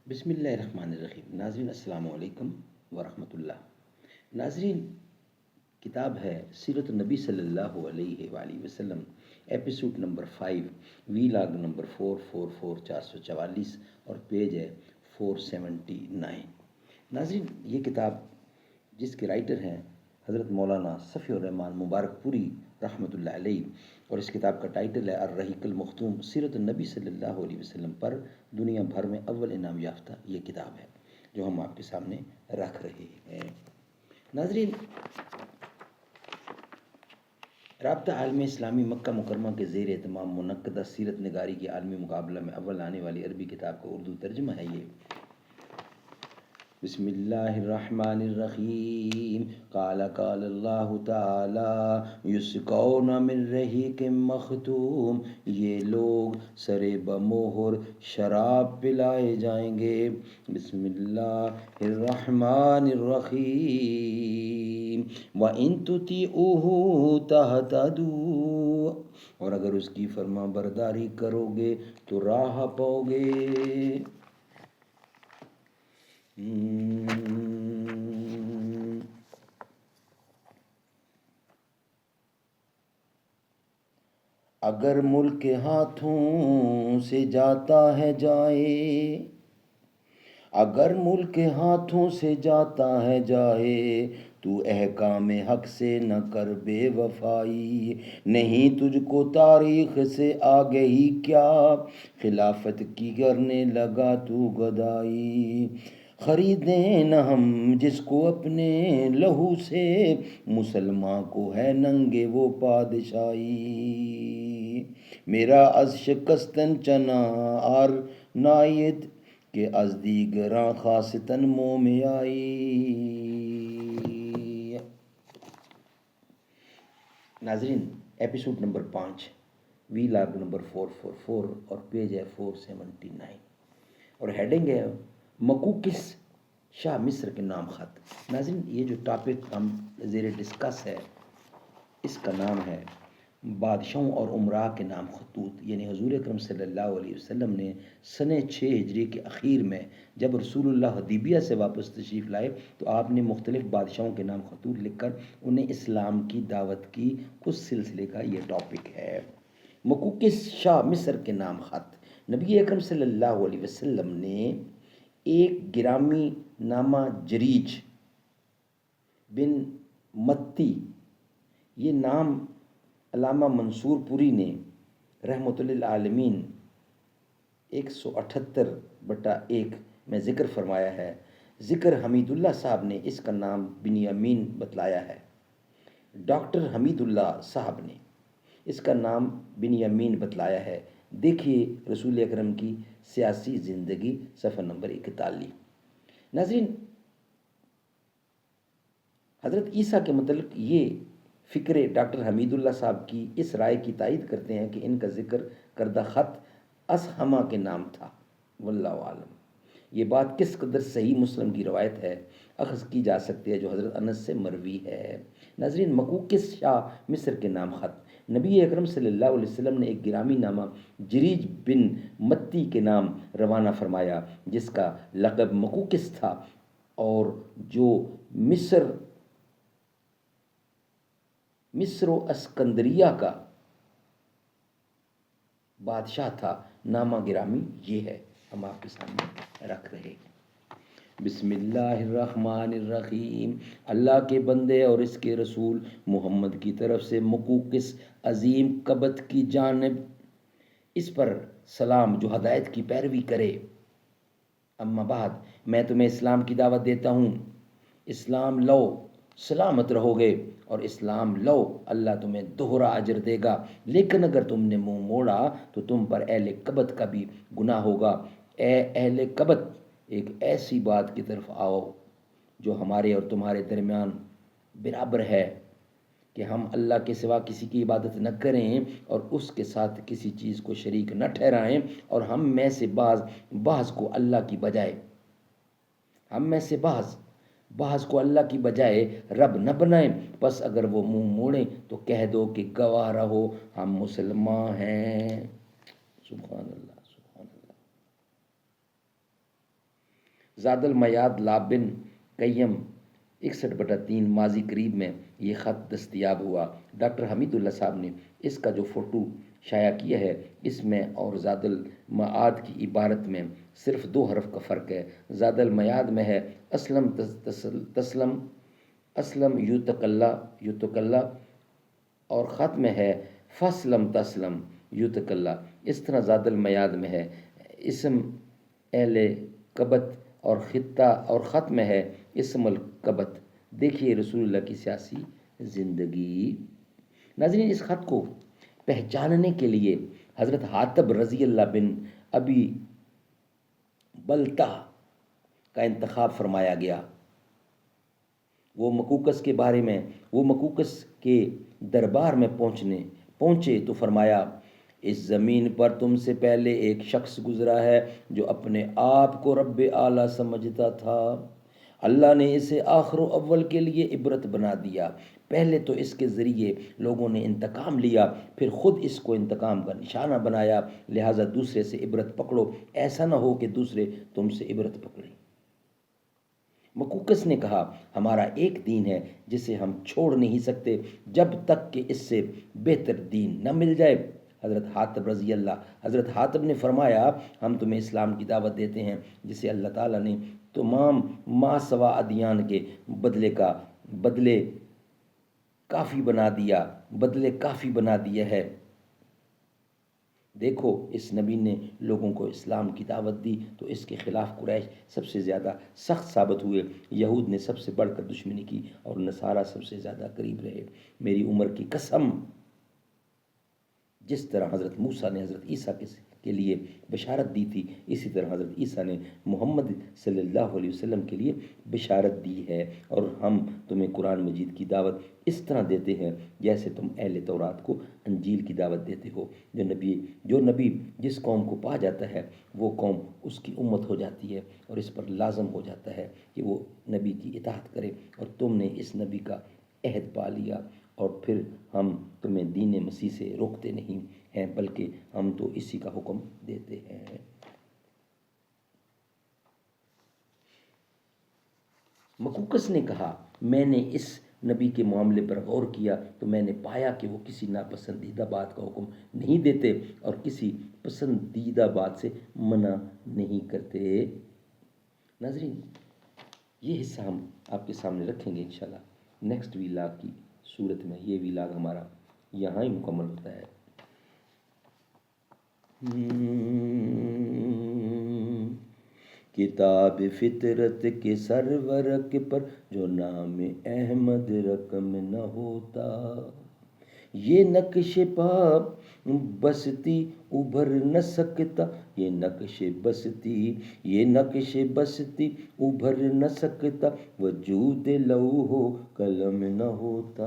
بسم اللہ الرحمن الرحیم۔ ناظرین السلام علیکم ورحمۃ اللہ۔ ناظرین، کتاب ہے سیرت النبی صلی اللہ علیہ وآلہ وسلم، ایپیسوڈ نمبر 5، وی لاگ نمبر 444444 اور پیج ہے 479۔ ناظرین، یہ کتاب جس کے رائٹر ہیں حضرت مولانا صفی الرحمان مبارک پوری رحمۃ اللہ علیہ، اور اس کتاب کا ٹائٹل ہے الرحیق المختوم، سیرت النبی صلی اللہ علیہ وسلم پر دنیا بھر میں اول انعام یافتہ یہ کتاب ہے جو ہم آپ کے سامنے رکھ رہے ہیں۔ ناظرین، رابطہ عالم اسلامی مکہ مکرمہ کے زیر اہتمام منعقدہ سیرت نگاری کی عالمی مقابلہ میں اول آنے والی عربی کتاب کا اردو ترجمہ ہے یہ۔ بسم اللہ الرحمن الرحیم۔ قال اللہ تعالی یسقون من رحیق مختوم، یہ لوگ سر بمہر شراب پلائے جائیں گے۔ بسم اللہ الرحمن الرحیم۔ وَإِن تُطِیعُوهُ تَهْتَدُوا، اور اگر اس کی فرما برداری کرو گے تو راہ پاؤ گے۔ اگر ملک ہاتھوں سے جاتا ہے جائے، اگر ملک ہاتھوں سے جاتا ہے جائے، تو احکام حق سے نہ کر بے وفائی۔ نہیں تجھ کو تاریخ سے آگہی کیا، خلافت کی کرنے لگا تو گدائی۔ خریدیں نہ ہم جس کو اپنے لہو سے، مسلمان کو ہے ننگے وہ پادشاہی۔ میرا از شکستن چنا آر ناید، کہ از دیگراں خاصتاً مومیائی۔ ناظرین، ایپیسوڈ نمبر 5، وی لاگ نمبر 444 اور پیج ہے 479، اور ہیڈنگ ہے مقوقس شاہ مصر کے نام خط۔ ناظرین، یہ جو ٹاپک ہم زیر ڈسکس ہے اس کا نام ہے بادشاہوں اور امراء کے نام خطوط، یعنی حضور اکرم صلی اللہ علیہ وسلم نے سنہ 6 ہجری کے اخیر میں جب رسول اللہ حدیبیہ سے واپس تشریف لائے تو آپ نے مختلف بادشاہوں کے نام خطوط لکھ کر انہیں اسلام کی دعوت کی۔ اس سلسلے کا یہ ٹاپک ہے مقوقس شاہ مصر کے نام خط۔ نبی اکرم صلی اللہ علیہ وسلم نے ایک گرامی نامہ جریج بن متی، یہ نام علامہ منصور پوری نے رحمۃ للعالمین 178/1 میں ذکر فرمایا ہے۔ ذکر حمید اللہ صاحب نے اس کا نام بنیامین بتلایا ہے۔ ڈاکٹر حمید اللہ صاحب نے اس کا نام بنیامین بتلایا ہے۔ دیکھیے رسول اکرم کی سیاسی زندگی، صفحہ نمبر 41۔ ناظرین، حضرت عیسیٰ کے متعلق یہ فکرے ڈاکٹر حمید اللہ صاحب کی اس رائے کی تائید کرتے ہیں کہ ان کا ذکر کردہ خط اسحمہ کے نام تھا۔ واللہ عالم، یہ بات کس قدر صحیح مسلم کی روایت ہے اخذ کی جا سکتی ہے جو حضرت انس سے مروی ہے۔ ناظرین، مقوقس شاہ مصر کے نام خط۔ نبی اکرم صلی اللہ علیہ وسلم نے ایک گرامی نامہ جریج بن متی کے نام روانہ فرمایا جس کا لقب مقوقس تھا، اور جو مصر و اسکندریہ کا بادشاہ تھا۔ نامہ گرامی یہ ہے، ہم آپ کے سامنے رکھ رہے ہیں۔ بسم اللہ الرحمن الرحیم۔ اللہ کے بندے اور اس کے رسول محمد کی طرف سے مقوقس عظیم قبط کی جانب اس پر سلام جو ہدایت کی پیروی کرے۔ اما بعد، میں تمہیں اسلام کی دعوت دیتا ہوں۔ اسلام لو سلامت رہو گے، اور اسلام لو اللہ تمہیں دوہرا اجر دے گا، لیکن اگر تم نے منہ موڑا تو تم پر اہل قبط کا بھی گناہ ہوگا۔ اے اہل قبط، ایک ایسی بات کی طرف آؤ جو ہمارے اور تمہارے درمیان برابر ہے کہ ہم اللہ کے سوا کسی کی عبادت نہ کریں اور اس کے ساتھ کسی چیز کو شریک نہ ٹھہرائیں، اور ہم میں سے بعض کو اللہ کی بجائے بعض کو اللہ کی بجائے رب نہ بنائیں۔ پس اگر وہ منہ موڑیں تو کہہ دو کہ گواہ رہو ہم مسلمان ہیں۔ سبحان اللہ، سبحان اللہ۔ زاد المیاد لابن قیم 61/3 ماضی قریب میں یہ خط دستیاب ہوا۔ ڈاکٹر حمید اللہ صاحب نے اس کا جو فوٹو شائع کیا ہے، اس میں اور زاد المعاد کی عبارت میں صرف 2 حرف کا فرق ہے۔ زاد المعاد میں ہے اسلم تسلم، اسلم یوتکلا، اور خط میں ہے فسلم تسلم یوتکلا۔ اس طرح زاد المعاد میں ہے اسم اہل قبط اور خط میں ہے اسم القبط۔ دیکھیے رسول اللہ کی سیاسی زندگی۔ ناظرین، اس خط کو پہچاننے کے لیے حضرت حاتب رضی اللہ بن ابی بلتہ کا انتخاب فرمایا گیا۔ وہ مکوکس کے دربار میں پہنچے تو فرمایا، اس زمین پر تم سے پہلے ایک شخص گزرا ہے جو اپنے آپ کو رب اعلیٰ سمجھتا تھا۔ اللہ نے اسے آخر و اول کے لیے عبرت بنا دیا۔ پہلے تو اس کے ذریعے لوگوں نے انتقام لیا، پھر خود اس کو انتقام کا نشانہ بنایا، لہٰذا دوسرے سے عبرت پکڑو، ایسا نہ ہو کہ دوسرے تم سے عبرت پکڑیں۔ مکوکس نے کہا، ہمارا ایک دین ہے جسے ہم چھوڑ نہیں سکتے جب تک کہ اس سے بہتر دین نہ مل جائے۔ حضرت حاتب نے فرمایا، ہم تمہیں اسلام کی دعوت دیتے ہیں جسے اللہ تعالیٰ نے تمام ماسوا ادیان کے بدلے کافی بنا دیا ہے۔ دیکھو، اس نبی نے لوگوں کو اسلام کی دعوت دی تو اس کے خلاف قریش سب سے زیادہ سخت ثابت ہوئے، یہود نے سب سے بڑھ کر دشمنی کی اور نصارہ سب سے زیادہ قریب رہے۔ میری عمر کی قسم، جس طرح حضرت موسیٰ نے حضرت عیسیٰ کے لیے بشارت دی تھی، اسی طرح حضرت عیسیٰ نے محمد صلی اللہ علیہ وسلم کے لیے بشارت دی ہے، اور ہم تمہیں قرآن مجید کی دعوت اس طرح دیتے ہیں جیسے تم اہل تورات کو انجیل کی دعوت دیتے ہو۔ جو نبی جس قوم کو پا جاتا ہے وہ قوم اس کی امت ہو جاتی ہے، اور اس پر لازم ہو جاتا ہے کہ وہ نبی کی اطاعت کرے، اور تم نے اس نبی کا عہد پا لیا، اور پھر ہم تمہیں دین مسیح سے روکتے نہیں ہیں بلکہ ہم تو اسی کا حکم دیتے ہیں۔ مکوکس نے کہا، میں نے اس نبی کے معاملے پر غور کیا تو میں نے پایا کہ وہ کسی ناپسندیدہ بات کا حکم نہیں دیتے اور کسی پسندیدہ بات سے منع نہیں کرتے۔ ناظرین، یہ حصہ ہم آپ کے سامنے رکھیں گے انشاءاللہ نیکسٹ ویلاگ کی صورت میں۔ یہ ویلاگ ہمارا یہاں ہی مکمل ہوتا ہے۔ کتاب فطرت کے سرورق پر جو نام احمد رقم نہ ہوتا، یہ نقش پا بستی ابھر نہ سکتا، یہ نقش بستی ابھر نہ سکتا، وجود لوح و قلم نہ ہوتا۔